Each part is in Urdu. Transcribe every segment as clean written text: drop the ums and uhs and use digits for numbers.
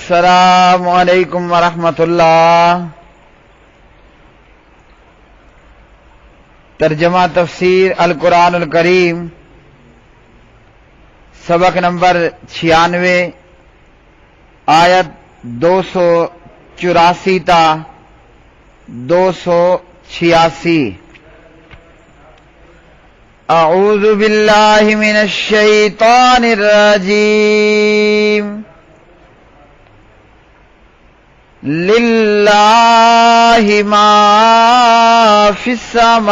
السلام علیکم ورحمۃ اللہ۔ ترجمہ تفسیر القرآن الکریم، سبق نمبر 96، آیت 284 تا 286۔ اعوذ باللہ من الشیطان الرجیم۔ للہ ما فی السماوات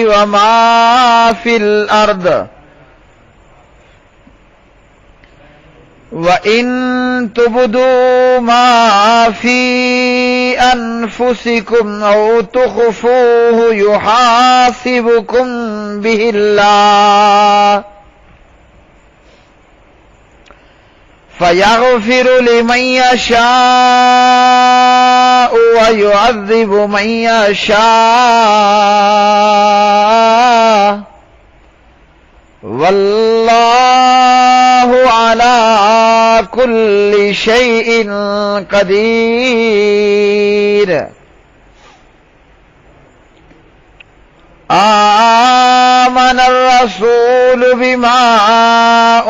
وما فی الارض وَإِن تُبْدُوا مَا فِي أَنفُسِكُمْ أَوْ تُخْفُوهُ يُحَاسِبْكُم بِهِ اللَّهُ فَيَغْفِرُ لِمَن يَشَاءُ وَيُعَذِّبُ مَن يَشَاءُ وَاللَّهُ عَلَى كُلِّ شَيْءٍ قَدِيرٌ۔ آمن الرسول بما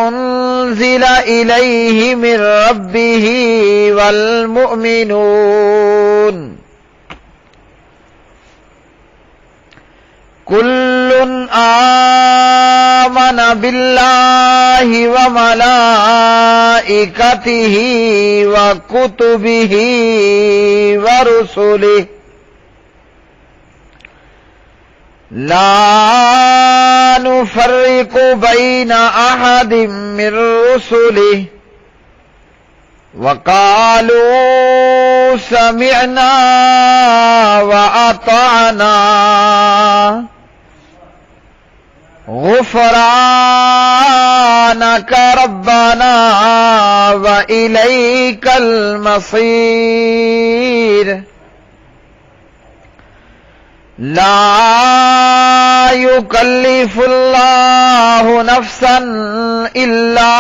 أنزل إليه من ربه والمؤمنون كل آمن بالله وملائكته وكتبه ورسله لا نفرق بين أحد من رسله وقالوا سمعنا وأطعنا غفرانك ربنا وإليك المصير۔ لا يكلف الله نفسا إلا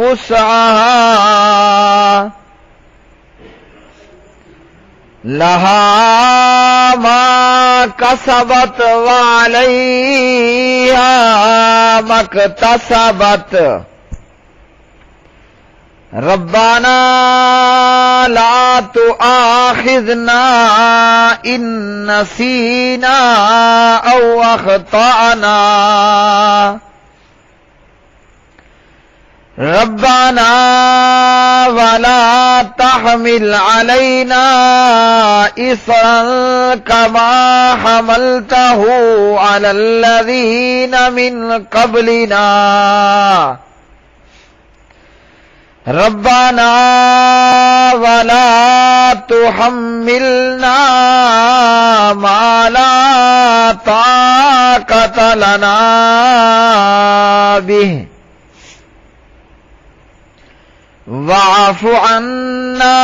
وسعها لها ما كسبت وعليها ما اكتسبت ربنا لا تؤاخذنا إن نسينا أو أخطأنا ربنا ولا تحمل علينا إصرا كما حملته على الذين من قبلنا ربنا ولا تحملنا ما لا طاقة لنا به واعف عنا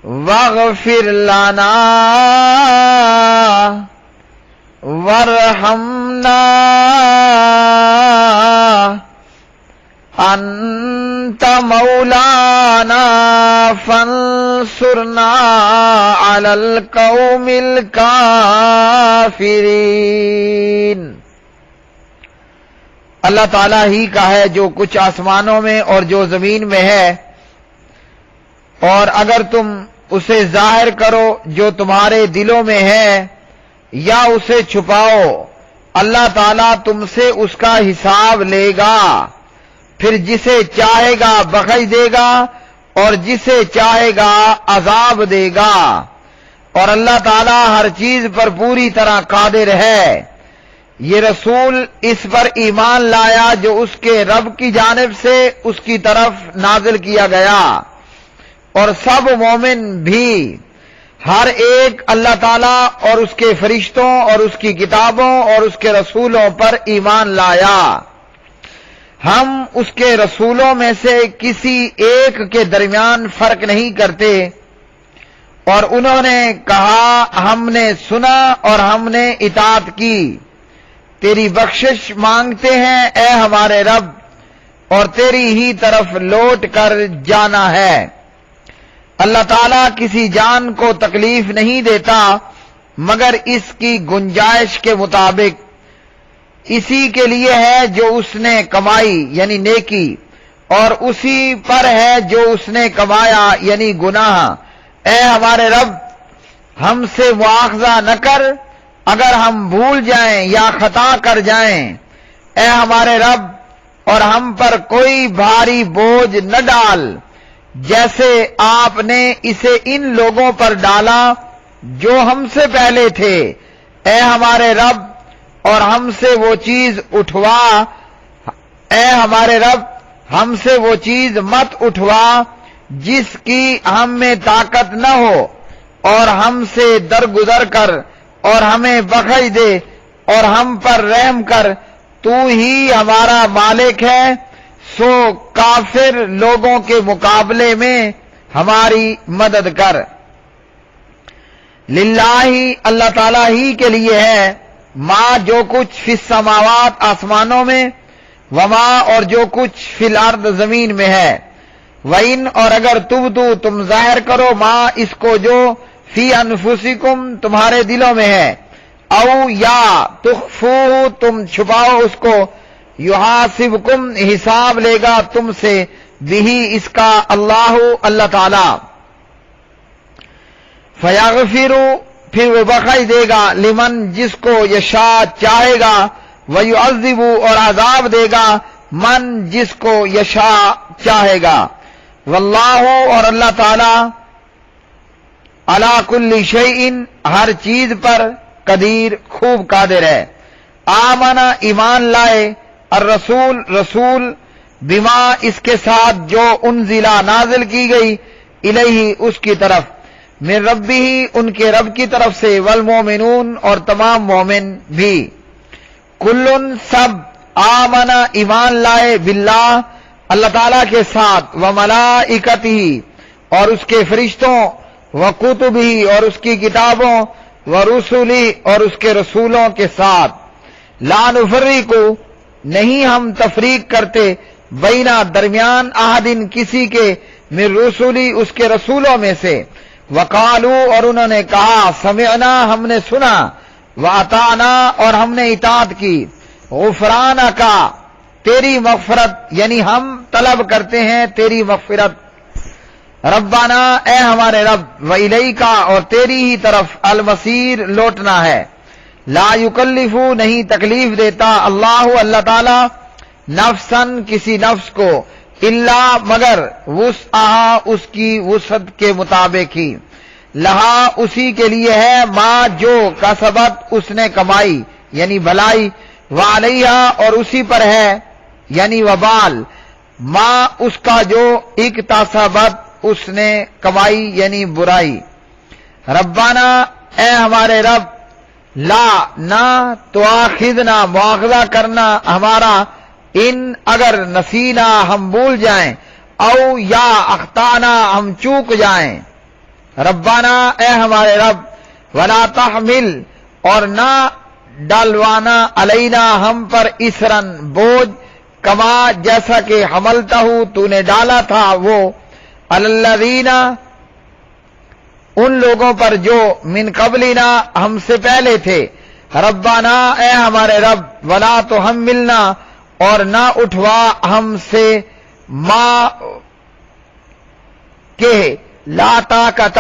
واغفر لنا وارحمنا انت مولانا فانصرنا على القوم الكافرین۔ اللہ تعالیٰ ہی کا ہے جو کچھ آسمانوں میں اور جو زمین میں ہے، اور اگر تم اسے ظاہر کرو جو تمہارے دلوں میں ہے یا اسے چھپاؤ، اللہ تعالیٰ تم سے اس کا حساب لے گا، پھر جسے چاہے گا بخش دے گا اور جسے چاہے گا عذاب دے گا، اور اللہ تعالیٰ ہر چیز پر پوری طرح قادر ہے۔ یہ رسول اس پر ایمان لایا جو اس کے رب کی جانب سے اس کی طرف نازل کیا گیا، اور سب مومن بھی ہر ایک اللہ تعالیٰ اور اس کے فرشتوں اور اس کی کتابوں اور اس کے رسولوں پر ایمان لایا۔ ہم اس کے رسولوں میں سے کسی ایک کے درمیان فرق نہیں کرتے، اور انہوں نے کہا ہم نے سنا اور ہم نے اطاعت کی، تیری بخشش مانگتے ہیں اے ہمارے رب، اور تیری ہی طرف لوٹ کر جانا ہے۔ اللہ تعالیٰ کسی جان کو تکلیف نہیں دیتا مگر اس کی گنجائش کے مطابق، اسی کے لیے ہے جو اس نے کمائی یعنی نیکی، اور اسی پر ہے جو اس نے کمایا یعنی گناہ۔ اے ہمارے رب، ہم سے مواخذہ نہ کر اگر ہم بھول جائیں یا خطا کر جائیں۔ اے ہمارے رب، اور ہم پر کوئی بھاری بوجھ نہ ڈال جیسے آپ نے اسے ان لوگوں پر ڈالا جو ہم سے پہلے تھے۔ اے ہمارے رب، اور ہم سے وہ چیز اٹھوا، اے ہمارے رب، ہم سے وہ چیز مت اٹھوا جس کی ہم میں طاقت نہ ہو، اور ہم سے درگزر کر اور ہمیں بخش دے اور ہم پر رحم کر، تو ہی ہمارا مالک ہے، سو کافر لوگوں کے مقابلے میں ہماری مدد کر۔ للہ، اللہ تعالیٰ ہی کے لیے ہے، ما جو کچھ فی السماوات آسمانوں میں، وما اور جو کچھ فی الارض زمین میں ہے، وَإِن اور اگر تم ظاہر کرو ما اس کو جو فی انفسکم تمہارے دلوں میں ہے، او یا تخفوہ تم چھپاؤ اس کو، یحاسبکم حساب لے گا تم سے، بہی اس کا اللہ تعالی، فیغفر پھر وہ بخش دے گا، لمن جس کو یشاء چاہے گا، ویعذب اور عذاب دے گا، من جس کو یشاء چاہے گا، واللہ اور اللہ تعالی علی کل شیء ہر چیز پر قدیر خوب قادر ہے۔ آمنا ایمان لائے، رسول بما اس کے ساتھ جو انزلہ نازل کی گئی، الیہ اس کی طرف، من ربہ ان کے رب کی طرف سے، والمومنون اور تمام مومن بھی، کلن سب، آمنا ایمان لائے، باللہ اللہ تعالیٰ کے ساتھ، وملائکتہ اور اس کے فرشتوں، وکتبہ اور اس کی کتابوں، ورسلہ اور اس کے رسولوں کے ساتھ، لا نفرق نہیں ہم تفریق کرتے، بینہ درمیان احدن کسی کے، من رسلی اس کے رسولوں میں سے، وقالو اور انہوں نے کہا، سمعنا ہم نے سنا، واطعنا اور ہم نے اطاعت کی، غفرانک تیری مغفرت یعنی ہم طلب کرتے ہیں تیری مغفرت، ربنا اے ہمارے رب، وإلیک اور تیری ہی طرف، المصیر لوٹنا ہے، لا یکلف نہیں تکلیف دیتا اللہ تعالی، نفسن کسی نفس کو، الا مگر وسعہا اس کی وسعت کے مطابق ہی، لہا اسی کے لیے ہے، ما جو کسبت اس نے کمائی یعنی بھلائی، وعلیہا اور اسی پر ہے یعنی وبال، ما اس کا جو اکتسبت اس نے کمائی یعنی برائی، ربنا اے ہمارے رب، لا نہ تواخذنا مواخذہ کرنا ہمارا، ان اگر نسینا ہم بھول جائیں، او یا اخطانا ہم چوک جائیں، ربنا اے ہمارے رب، ولا تحمل اور نہ ڈالوانا، علینا ہم پر، اسرن بوجھ، کما جیسا کہ حملتہ تو نے ڈالا تھا وہ، علی الذین ان لوگوں پر جو، من قبلنا ہم سے پہلے تھے، ربنا اے ہمارے رب، ولا تحملنا اور نہ اٹھوا ہم سے، ما کہ لا طاقت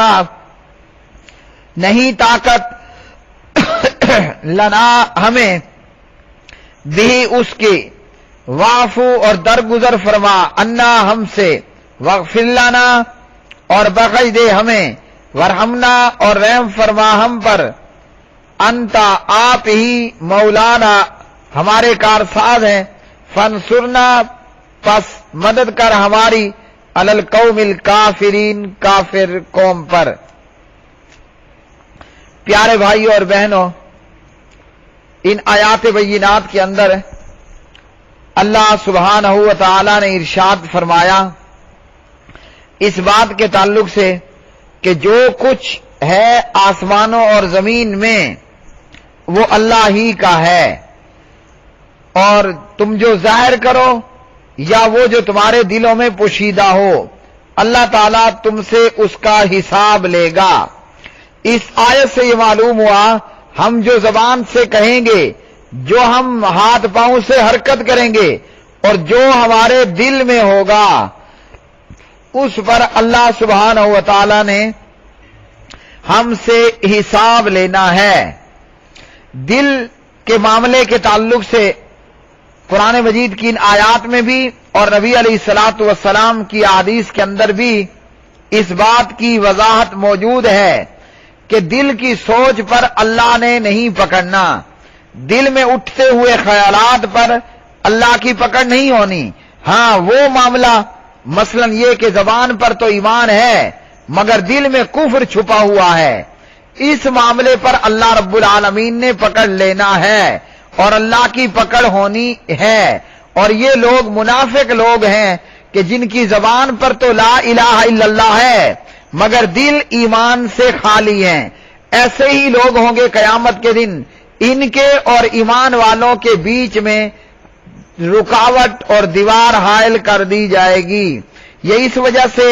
نہیں طاقت، لنا ہمیں، بھی اس کی، واعفو اور درگزر فرما، انا ہم سے، واغفر لنا اور بخش دے ہمیں، ورحمنا اور رحم فرما ہم پر، انتا آپ ہی، مولانا ہمارے کارساز ہیں، فانصرنا پس مدد کر ہماری، علی القوم الکافرین کافر قوم پر۔ پیارے بھائیوں اور بہنوں، ان آیات بینات کے اندر اللہ سبحانہ و تعالی نے ارشاد فرمایا اس بات کے تعلق سے کہ جو کچھ ہے آسمانوں اور زمین میں وہ اللہ ہی کا ہے، اور تم جو ظاہر کرو یا وہ جو تمہارے دلوں میں پوشیدہ ہو، اللہ تعالیٰ تم سے اس کا حساب لے گا۔ اس آیت سے یہ معلوم ہوا ہم جو زبان سے کہیں گے، جو ہم ہاتھ پاؤں سے حرکت کریں گے اور جو ہمارے دل میں ہوگا، اس پر اللہ سبحانہ و تعالی نے ہم سے حساب لینا ہے۔ دل کے معاملے کے تعلق سے قرآن مجید کی ان آیات میں بھی اور نبی علیہ الصلوۃ والسلام کی احادیث کے اندر بھی اس بات کی وضاحت موجود ہے کہ دل کی سوچ پر اللہ نے نہیں پکڑنا، دل میں اٹھتے ہوئے خیالات پر اللہ کی پکڑ نہیں ہونی۔ ہاں وہ معاملہ مثلا یہ کہ زبان پر تو ایمان ہے مگر دل میں کفر چھپا ہوا ہے، اس معاملے پر اللہ رب العالمین نے پکڑ لینا ہے اور اللہ کی پکڑ ہونی ہے۔ اور یہ لوگ منافق لوگ ہیں کہ جن کی زبان پر تو لا الہ الا اللہ ہے مگر دل ایمان سے خالی ہیں، ایسے ہی لوگ ہوں گے قیامت کے دن، ان کے اور ایمان والوں کے بیچ میں رکاوٹ اور دیوار حائل کر دی جائے گی۔ یہ اس وجہ سے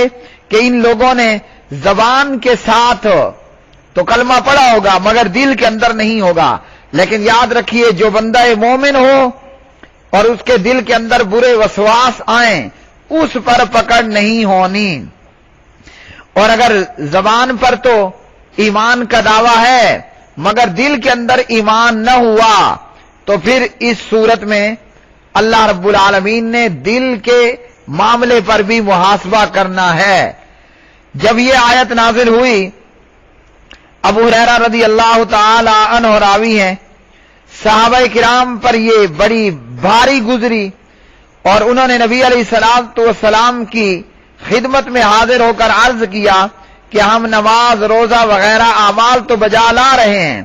کہ ان لوگوں نے زبان کے ساتھ تو کلمہ پڑھا ہوگا مگر دل کے اندر نہیں ہوگا۔ لیکن یاد رکھیے جو بندہ مومن ہو اور اس کے دل کے اندر برے وسواس آئیں اس پر پکڑ نہیں ہونی۔ اور اگر زبان پر تو ایمان کا دعویٰ ہے مگر دل کے اندر ایمان نہ ہوا تو پھر اس صورت میں اللہ رب العالمین نے دل کے معاملے پر بھی محاسبہ کرنا ہے۔ جب یہ آیت نازل ہوئی، ابو ہریرہ رضی اللہ تعالی عنہ راوی ہیں، صحابہ کرام پر یہ بڑی بھاری گزری اور انہوں نے نبی علیہ الصلوۃ والسلام کی خدمت میں حاضر ہو کر عرض کیا کہ ہم نماز روزہ وغیرہ اعمال تو بجا لا رہے ہیں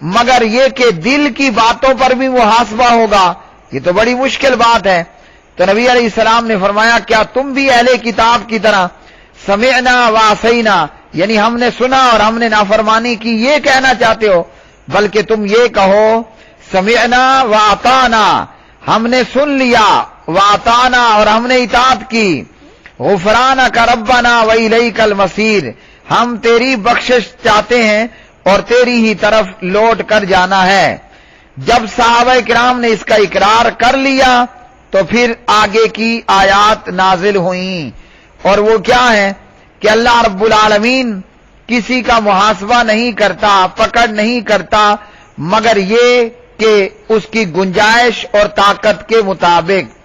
مگر یہ کہ دل کی باتوں پر بھی محاسبہ ہوگا، یہ تو بڑی مشکل بات ہے۔ تو نبی علیہ السلام نے فرمایا کیا تم بھی اہل کتاب کی طرح سمعنا وعصینا، یعنی ہم نے سنا اور ہم نے نافرمانی کی یہ کہنا چاہتے ہو؟ بلکہ تم یہ کہو سمعنا واطعنا، ہم نے سن لیا، واطعنا اور ہم نے اطاعت کی، غفرانک ربنا والیک المصیر، ہم تیری بخشش چاہتے ہیں اور تیری ہی طرف لوٹ کر جانا ہے۔ جب صحابہ کرام نے اس کا اقرار کر لیا تو پھر آگے کی آیات نازل ہوئیں، اور وہ کیا ہے کہ اللہ رب العالمین کسی کا محاسبہ نہیں کرتا، پکڑ نہیں کرتا مگر یہ کہ اس کی گنجائش اور طاقت کے مطابق۔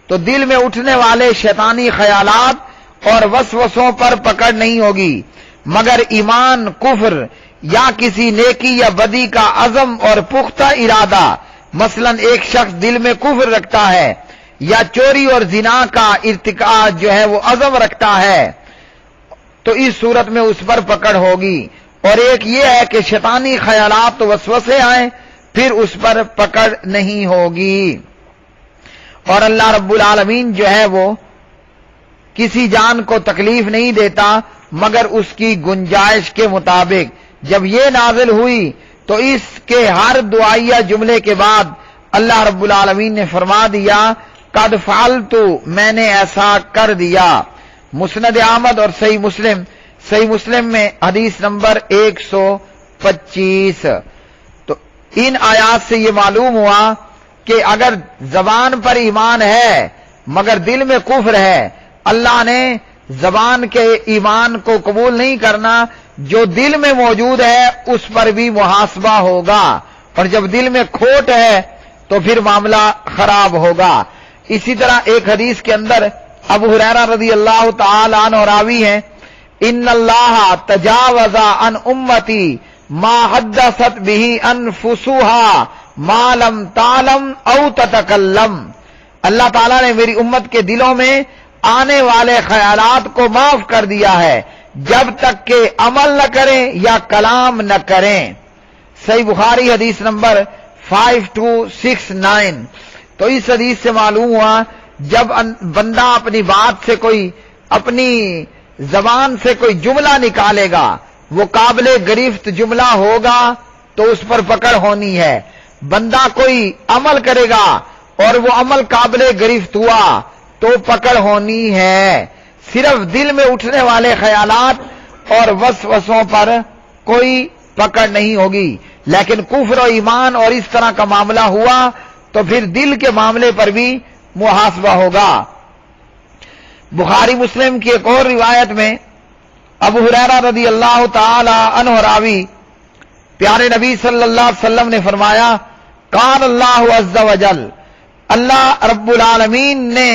تو دل میں اٹھنے والے شیطانی خیالات اور وسوسوں پر پکڑ نہیں ہوگی مگر ایمان، کفر یا کسی نیکی یا بدی کا عزم اور پختہ ارادہ، مثلا ایک شخص دل میں کفر رکھتا ہے یا چوری اور زنا کا ارتکاب جو ہے وہ عزم رکھتا ہے تو اس صورت میں اس پر پکڑ ہوگی۔ اور ایک یہ ہے کہ شیطانی خیالات و وسوسے آئیں پھر اس پر پکڑ نہیں ہوگی۔ اور اللہ رب العالمین جو ہے وہ کسی جان کو تکلیف نہیں دیتا مگر اس کی گنجائش کے مطابق۔ جب یہ نازل ہوئی تو اس کے ہر دعائیہ جملے کے بعد اللہ رب العالمین نے فرما دیا قد فعلت، میں نے ایسا کر دیا۔ مسند احمد اور صحیح مسلم میں حدیث نمبر 125۔ تو ان آیات سے یہ معلوم ہوا کہ اگر زبان پر ایمان ہے مگر دل میں کفر ہے، اللہ نے زبان کے ایمان کو قبول نہیں کرنا، جو دل میں موجود ہے اس پر بھی محاسبہ ہوگا، اور جب دل میں کھوٹ ہے تو پھر معاملہ خراب ہوگا۔ اسی طرح ایک حدیث کے اندر ابو ہریرہ رضی اللہ تعالی عنہ راوی ہیں، ان اللہ تجاوز عن امتی ما حدثت به انفسها ما لم تعلم او تتکلم، اللہ تعالیٰ نے میری امت کے دلوں میں آنے والے خیالات کو معاف کر دیا ہے جب تک کہ عمل نہ کریں یا کلام نہ کریں۔ صحیح بخاری حدیث نمبر 5269۔ تو اس حدیث سے معلوم ہوا جب بندہ اپنی بات سے اپنی زبان سے کوئی جملہ نکالے گا وہ قابل گرفت جملہ ہوگا تو اس پر پکڑ ہونی ہے۔ بندہ کوئی عمل کرے گا اور وہ عمل قابل گرفت ہوا تو پکڑ ہونی ہے۔ صرف دل میں اٹھنے والے خیالات اور وسوسوں پر کوئی پکڑ نہیں ہوگی، لیکن کفر و ایمان اور اس طرح کا معاملہ ہوا تو پھر دل کے معاملے پر بھی محاسبہ ہوگا۔ بخاری مسلم کی ایک اور روایت میں ابو ہریرہ رضی اللہ تعالی عنہ راوی، پیارے نبی صلی اللہ علیہ وسلم نے فرمایا، قال اللہ عز وجل، اللہ رب العالمین نے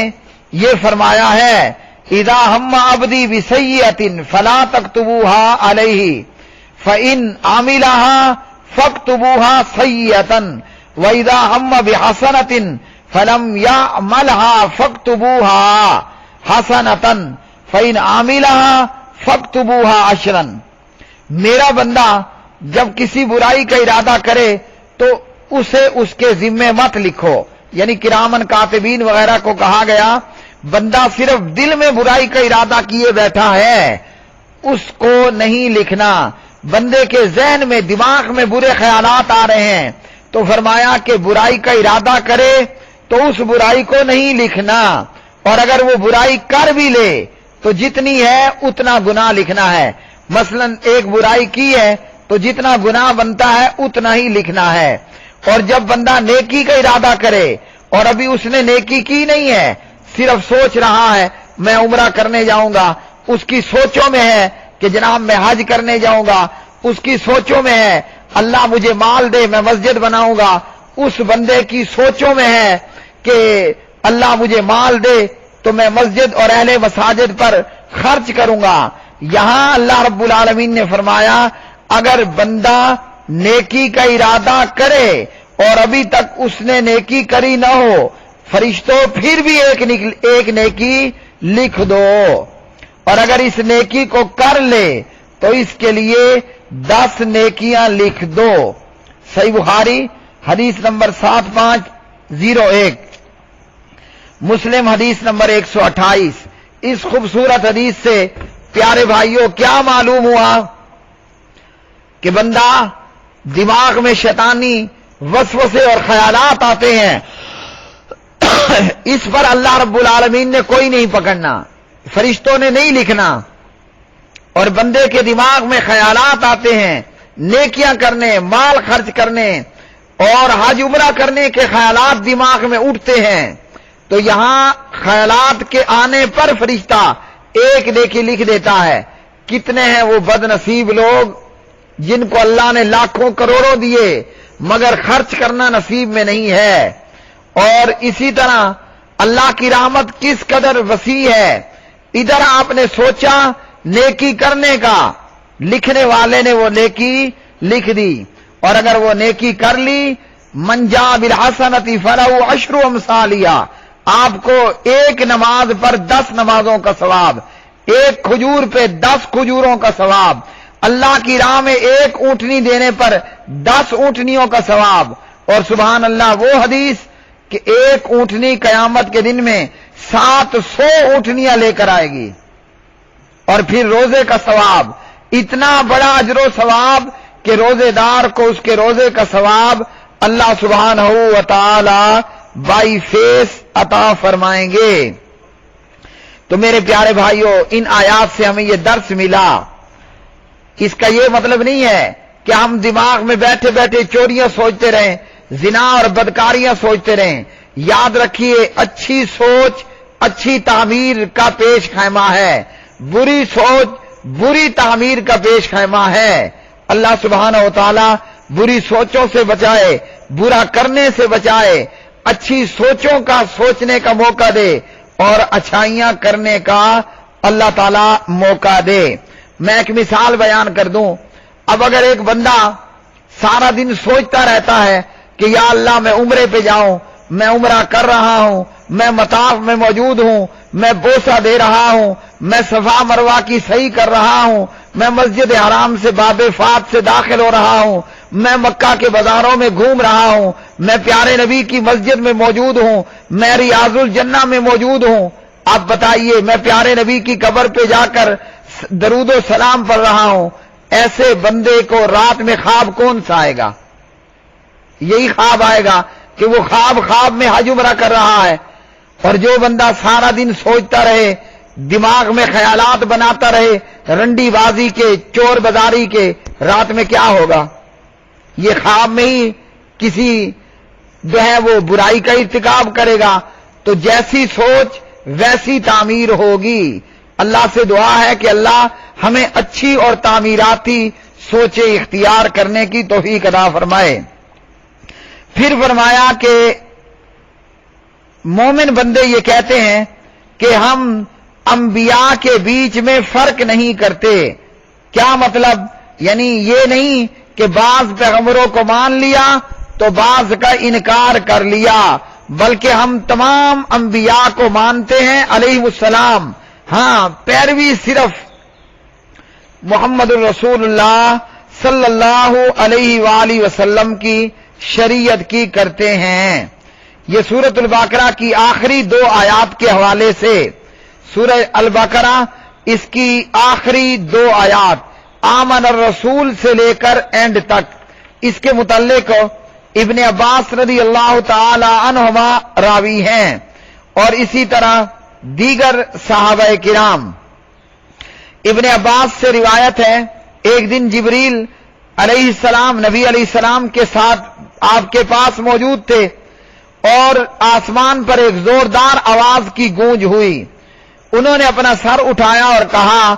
یہ فرمایا ہے، اذا ہم عبدی بسیئۃ فلا تکتبوها علیہ فإن عملها فاکتبوها سیئۃ وإذا ہم بحسنۃ فلم يعملها فاکتبوها حسنۃ فإن عملها فاکتبوها عشرا۔ میرا بندہ جب کسی برائی کا ارادہ کرے تو اسے اس کے ذمے مت لکھو، یعنی کرامن کاتبین وغیرہ کو کہا گیا بندہ صرف دل میں برائی کا ارادہ کیے بیٹھا ہے اس کو نہیں لکھنا۔ بندے کے ذہن میں دماغ میں برے خیالات آ رہے ہیں تو فرمایا کہ برائی کا ارادہ کرے تو اس برائی کو نہیں لکھنا، اور اگر وہ برائی کر بھی لے تو جتنی ہے اتنا گناہ لکھنا ہے۔ مثلا ایک برائی کی ہے تو جتنا گناہ بنتا ہے اتنا ہی لکھنا ہے۔ اور جب بندہ نیکی کا ارادہ کرے اور ابھی اس نے نیکی کی نہیں ہے، صرف سوچ رہا ہے میں عمرہ کرنے جاؤں گا، اس کی سوچوں میں ہے کہ جناب میں حج کرنے جاؤں گا، اس کی سوچوں میں ہے اللہ مجھے مال دے میں مسجد بناؤں گا، اس بندے کی سوچوں میں ہے کہ اللہ مجھے مال دے تو میں مسجد اور اہل مساجد پر خرچ کروں گا۔ یہاں اللہ رب العالمین نے فرمایا اگر بندہ نیکی کا ارادہ کرے اور ابھی تک اس نے نیکی کری نہ ہو، فرشتوں پھر بھی ایک نیکی لکھ دو، اور اگر اس نیکی کو کر لے تو اس کے لیے 10 نیکیاں لکھ دو۔ صحیح بخاری حدیث نمبر 7501، مسلم حدیث نمبر 128۔ اس خوبصورت حدیث سے پیارے بھائیوں کیا معلوم ہوا کہ بندہ دماغ میں شیطانی وسوسے اور خیالات آتے ہیں، اس پر اللہ رب العالمین نے کوئی نہیں پکڑنا، فرشتوں نے نہیں لکھنا۔ اور بندے کے دماغ میں خیالات آتے ہیں نیکیاں کرنے، مال خرچ کرنے اور حج عمرہ کرنے کے خیالات دماغ میں اٹھتے ہیں، تو یہاں خیالات کے آنے پر فرشتہ ایک نیکی لکھ دیتا ہے۔ کتنے ہیں وہ بد نصیب لوگ جن کو اللہ نے لاکھوں کروڑوں دیے مگر خرچ کرنا نصیب میں نہیں ہے۔ اور اسی طرح اللہ کی رحمت کس قدر وسیع ہے، ادھر آپ نے سوچا نیکی کرنے کا، لکھنے والے نے وہ نیکی لکھ دی، اور اگر وہ نیکی کر لی من جاء بالحسنۃ فلہ عشر امثالها، آپ کو ایک نماز پر 10 نمازوں کا ثواب، ایک کھجور پہ 10 کھجوروں کا ثواب، اللہ کی راہ میں ایک اونٹنی دینے پر 10 اونٹنیوں کا ثواب، اور سبحان اللہ وہ حدیث کہ ایک اونٹنی قیامت کے دن میں 700 اونٹنیاں لے کر آئے گی، اور پھر روزے کا ثواب، اتنا بڑا اجر و ثواب کہ روزے دار کو اس کے روزے کا ثواب اللہ سبحانہ و تعالی بائی فیس عطا فرمائیں گے۔ تو میرے پیارے بھائیوں ان آیات سے ہمیں یہ درس ملا، اس کا یہ مطلب نہیں ہے کہ ہم دماغ میں بیٹھے بیٹھے چوریاں سوچتے رہیں، زنا اور بدکاریاں سوچتے رہیں۔ یاد رکھیے اچھی سوچ اچھی تعمیر کا پیش خیمہ ہے، بری سوچ بری تعمیر کا پیش خیمہ ہے۔ اللہ سبحانہ و تعالی بری سوچوں سے بچائے، برا کرنے سے بچائے، اچھی سوچوں کا سوچنے کا موقع دے اور اچھائیاں کرنے کا اللہ تعالی موقع دے۔ میں ایک مثال بیان کر دوں، اب اگر ایک بندہ سارا دن سوچتا رہتا ہے کہ یا اللہ میں عمرے پہ جاؤں، میں عمرہ کر رہا ہوں، میں مطاف میں موجود ہوں، میں بوسہ دے رہا ہوں، میں صفا مروہ کی صحیح کر رہا ہوں، میں مسجد حرام سے باب فات سے داخل ہو رہا ہوں، میں مکہ کے بازاروں میں گھوم رہا ہوں، میں پیارے نبی کی مسجد میں موجود ہوں، میں ریاض الجنہ میں موجود ہوں، آپ بتائیے میں پیارے نبی کی قبر پہ جا کر درود و سلام پڑھ رہا ہوں، ایسے بندے کو رات میں خواب کون سا آئے گا؟ یہی خواب آئے گا کہ وہ خواب میں حج عمرہ کر رہا ہے، اور جو بندہ سارا دن سوچتا رہے، دماغ میں خیالات بناتا رہے رنڈی بازی کے، چور بازاری کے، رات میں کیا ہوگا؟ یہ خواب میں ہی کسی جو ہے وہ برائی کا ارتکاب کرے گا۔ تو جیسی سوچ ویسی تعمیر ہوگی۔ اللہ سے دعا ہے کہ اللہ ہمیں اچھی اور تعمیراتی سوچیں اختیار کرنے کی توفیق عطا فرمائے۔ پھر فرمایا کہ مومن بندے یہ کہتے ہیں کہ ہم انبیاء کے بیچ میں فرق نہیں کرتے۔ کیا مطلب؟ یعنی یہ نہیں کہ بعض پیغمبروں کو مان لیا تو بعض کا انکار کر لیا، بلکہ ہم تمام انبیاء کو مانتے ہیں علیہ السلام۔ ہاں، پیروی صرف محمد الرسول اللہ صلی اللہ علیہ وآلہ وسلم کی شریعت کی کرتے ہیں۔ یہ سورۃ البقرہ کی آخری 2 آیات کے حوالے سے، سورہ البقرہ اس کی آخری 2 آیات آمن الرسول سے لے کر اینڈ تک، اس کے متعلق ابن عباس رضی اللہ تعالی عنہما راوی ہیں، اور اسی طرح دیگر صحابہ کرام۔ ابن عباس سے روایت ہے، ایک دن جبریل علیہ السلام نبی علیہ السلام کے ساتھ آپ کے پاس موجود تھے، اور آسمان پر ایک زوردار آواز کی گونج ہوئی۔ انہوں نے اپنا سر اٹھایا اور کہا،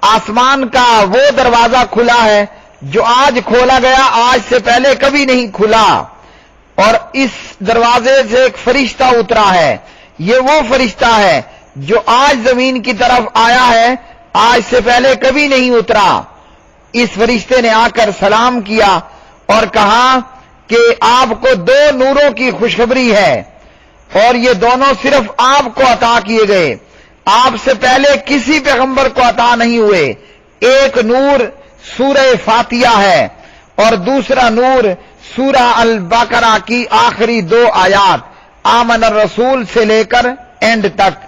آسمان کا وہ دروازہ کھلا ہے جو آج کھولا گیا، آج سے پہلے کبھی نہیں کھلا، اور اس دروازے سے ایک فرشتہ اترا ہے، یہ وہ فرشتہ ہے جو آج زمین کی طرف آیا ہے، آج سے پہلے کبھی نہیں اترا۔ اس فرشتے نے آ کر سلام کیا اور کہا کہ آپ کو 2 نوروں کی خوشخبری ہے، اور یہ دونوں صرف آپ کو عطا کیے گئے، آپ سے پہلے کسی پیغمبر کو عطا نہیں ہوئے۔ ایک نور سورہ فاتحہ ہے، اور دوسرا نور سورہ البقرہ کی آخری 2 آیات آمن الرسول سے لے کر اینڈ تک۔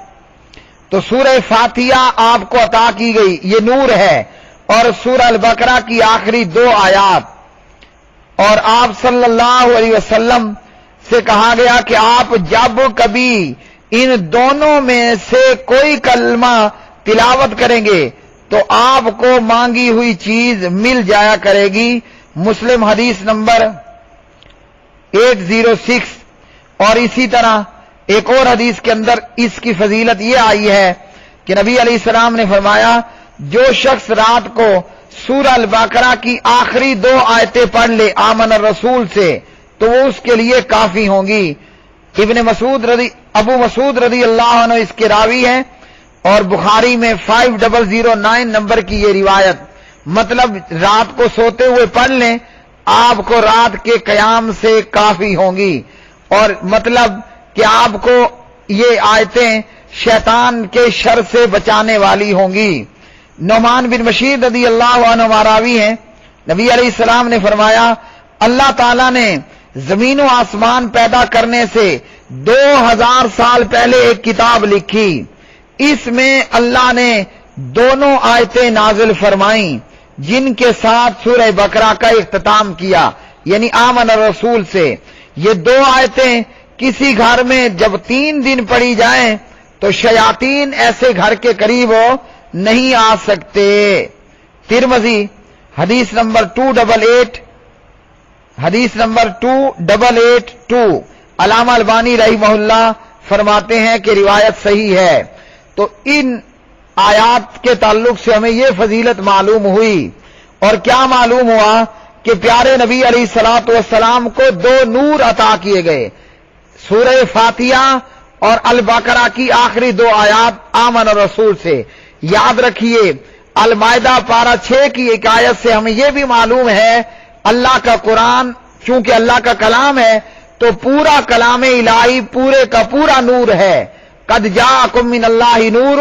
تو سورہ فاتحہ آپ کو عطا کی گئی، یہ نور ہے، اور سورہ البقرہ کی آخری 2 آیات، اور آپ صلی اللہ علیہ وسلم سے کہا گیا کہ آپ جب کبھی ان دونوں میں سے کوئی کلمہ تلاوت کریں گے تو آپ کو مانگی ہوئی چیز مل جایا کرے گی۔ مسلم حدیث نمبر 806۔ اور اسی طرح ایک اور حدیث کے اندر اس کی فضیلت یہ آئی ہے کہ نبی علیہ السلام نے فرمایا، جو شخص رات کو سورہ البقرہ کی آخری 2 آیتیں پڑھ لے آمن الرسول سے تو وہ اس کے لیے کافی ہوں گی۔ ابو مسعود رضی اللہ عنہ اس کے راوی ہیں، اور بخاری میں 5009 نمبر کی یہ روایت، مطلب رات کو سوتے ہوئے پڑھ لیں، آپ کو رات کے قیام سے کافی ہوں گی، اور مطلب کہ آپ کو یہ آیتیں شیطان کے شر سے بچانے والی ہوں گی۔ نعمان بن بشیر رضی اللہ عنہ راوی ہیں، نبی علیہ السلام نے فرمایا، اللہ تعالیٰ نے زمین و آسمان پیدا کرنے سے 2000 سال پہلے ایک کتاب لکھی، اس میں اللہ نے 2 آیتیں نازل فرمائیں جن کے ساتھ سورہ بقرہ کا اختتام کیا، یعنی آمن الرسول سے۔ یہ 2 آیتیں کسی گھر میں جب 3 دن پڑھی جائیں تو شیاطین ایسے گھر کے قریب نہیں آ سکتے۔ ترمذی حدیث نمبر 2882، علامہ البانی رحمہ اللہ فرماتے ہیں کہ روایت صحیح ہے۔ تو ان آیات کے تعلق سے ہمیں یہ فضیلت معلوم ہوئی، اور کیا معلوم ہوا کہ پیارے نبی علیہ الصلوۃ والسلام کو 2 نور عطا کیے گئے، سورہ فاتحہ اور البقرہ کی آخری 2 آیات آمن الرسول سے۔ یاد رکھیے، المائدہ پارہ 6 کی ایک آیت سے ہمیں یہ بھی معلوم ہے، اللہ کا قرآن چونکہ اللہ کا کلام ہے تو پورا کلام الہی پورے کا پورا نور ہے۔ قد جاءکم من اللہ نور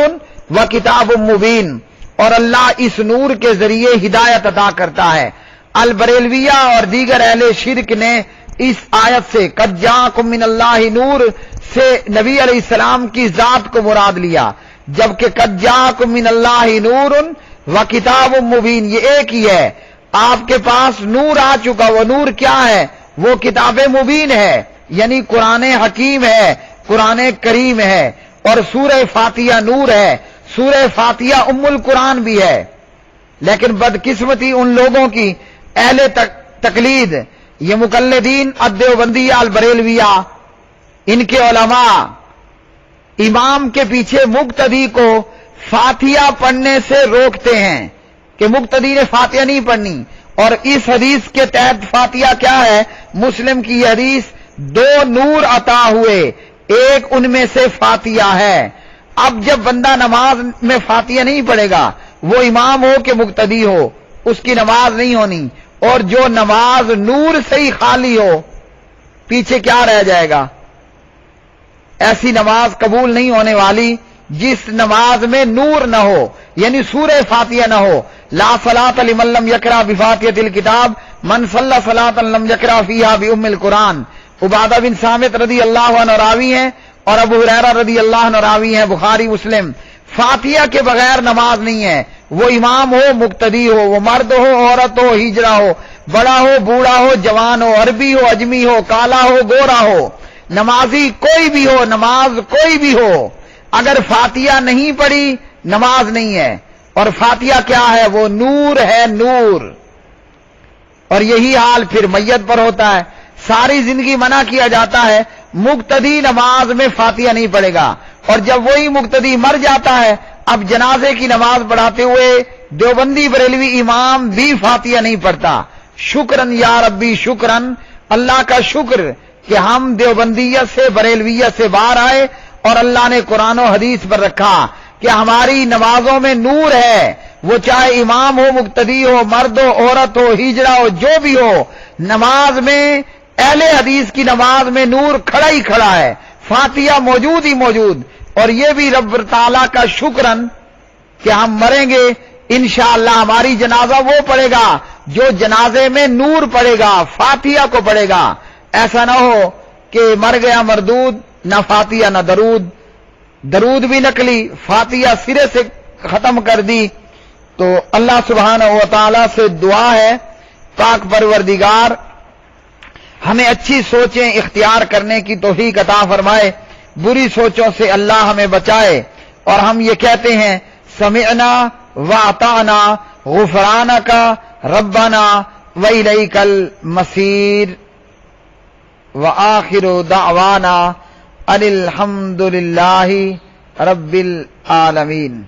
و کتاب مبین، اور اللہ اس نور کے ذریعے ہدایت عطا کرتا ہے۔ البریلویہ اور دیگر اہل شرک نے اس آیت سے قد جاءکم من اللہ نور سے نبی علیہ السلام کی ذات کو مراد لیا، جبکہ قد جاءکم من اللہ نور و کتاب مبین یہ ایک ہی ہے۔ آپ کے پاس نور آ چکا، وہ نور کیا ہے؟ وہ کتاب مبین ہے، یعنی قرآن حکیم ہے، قرآن کریم ہے، اور سورہ فاتحہ نور ہے، سورہ فاتحہ ام القرآن بھی ہے۔ لیکن بدقسمتی ان لوگوں کی اہل تقلید، یہ مقلدین الدیوبندیہ البریلویہ، ان کے علماء امام کے پیچھے مقتدی کو فاتحہ پڑھنے سے روکتے ہیں کہ مقتدی نے فاتحہ نہیں پڑھنی، اور اس حدیث کے تحت فاتحہ کیا ہے؟ مسلم کی یہ حدیث 2 نور عطا ہوئے، ایک ان میں سے فاتحہ ہے۔ اب جب بندہ نماز میں فاتحہ نہیں پڑھے گا، وہ امام ہو کہ مقتدی ہو، اس کی نماز نہیں ہونی، اور جو نماز نور سے ہی خالی ہو پیچھے کیا رہ جائے گا؟ ایسی نماز قبول نہیں ہونے والی جس نماز میں نور نہ ہو، یعنی سورہ فاتحہ نہ ہو۔ لا صلاۃ لمن لم یقرأ بفاتحۃ الکتاب من صلی صلاۃ لم یقرأ فیہا بام القرآن۔ عبادہ بن صامت رضی اللہ عنہ راوی ہیں اور ابو ہریرہ رضی اللہ عنہ راوی ہیں، بخاری مسلم۔ فاتحہ کے بغیر نماز نہیں ہے، وہ امام ہو مقتدی ہو، وہ مرد ہو عورت ہو ہجڑا ہو، بڑا ہو بوڑھا ہو جوان ہو، عربی ہو اجمی ہو، کالا ہو گورا ہو، نمازی کوئی بھی ہو، نماز کوئی بھی ہو، اگر فاتحہ نہیں پڑھی نماز نہیں ہے۔ اور فاتحہ کیا ہے؟ وہ نور ہے، نور۔ اور یہی حال پھر میت پر ہوتا ہے، ساری زندگی منع کیا جاتا ہے مقتدی نماز میں فاتحہ نہیں پڑھے گا، اور جب وہی مقتدی مر جاتا ہے، اب جنازے کی نماز پڑھاتے ہوئے دیوبندی بریلوی امام بھی فاتحہ نہیں پڑھتا۔ شکرن یا ربی شکرن، اللہ کا شکر کہ ہم دیوبندیت سے بریلویت سے باہر آئے اور اللہ نے قرآن و حدیث پر رکھا کہ ہماری نمازوں میں نور ہے، وہ چاہے امام ہو مقتدی ہو مرد ہو عورت ہو ہجڑا ہو جو بھی ہو، نماز میں اہل حدیث کی نماز میں نور کھڑا ہی کھڑا ہے، فاتحہ موجود ہی موجود۔ اور یہ بھی رب تعالیٰ کا شکرن کہ ہم مریں گے انشاءاللہ ہماری جنازہ وہ پڑھے گا جو جنازے میں نور پڑھے گا، فاتحہ کو پڑھے گا۔ ایسا نہ ہو کہ مر گیا مردود، نہ فاتحہ نہ درود، درود بھی نکلی، فاتحہ سرے سے ختم کر دی۔ تو اللہ سبحانہ و تعالیٰ سے دعا ہے پاک پروردگار ہمیں اچھی سوچیں اختیار کرنے کی توفیق عطا فرمائے، بری سوچوں سے اللہ ہمیں بچائے۔ اور ہم یہ کہتے ہیں سمعنا واطعنا غفرانک ربنا والیک المصیر، وآخر دعوانا ان الحمد للہ رب العالمین۔